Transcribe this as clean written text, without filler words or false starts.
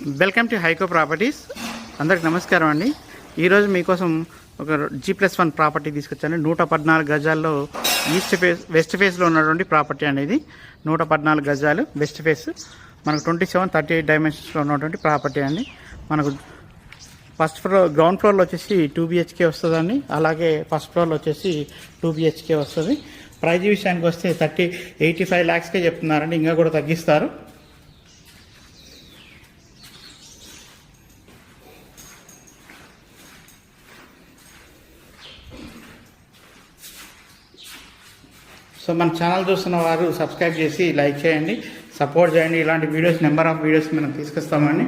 Welcome to హైకో properties. అందరికి నమస్కారం అండి. ఈరోజు మీకోసం ఒక G+1 ప్రాపర్టీ తీసుకొచ్చాను. 114 గజాల్లో వెస్ట్ ఫేస్లో ఉన్నటువంటి ప్రాపర్టీ అనేది 114 గజాలు వెస్ట్ ఫేస్. మనకు 27-38 డైమెన్షన్స్లో ఉన్నటువంటి ప్రాపర్టీ అండి. మనకు ఫస్ట్ ఫ్లోర్ గ్రౌండ్ ఫ్లోర్లో వచ్చేసి 2 BHK వస్తుందండి. అలాగే ఫస్ట్ ఫ్లోర్లో వచ్చేసి 2 BHK వస్తుంది. ప్రైజ్ విషయానికి వస్తే 85 lakhsకే చెప్తున్నారండి. ఇంకా కూడా తగ్గిస్తారు. సో మన ఛానల్ చూస్తున్న వారు సబ్స్క్రైబ్ చేసి లైక్ చేయండి, సపోర్ట్ చేయండి. ఇలాంటి వీడియోస్ నెంబర్ ఆఫ్ వీడియోస్ మనం తీసుకొస్తామండి.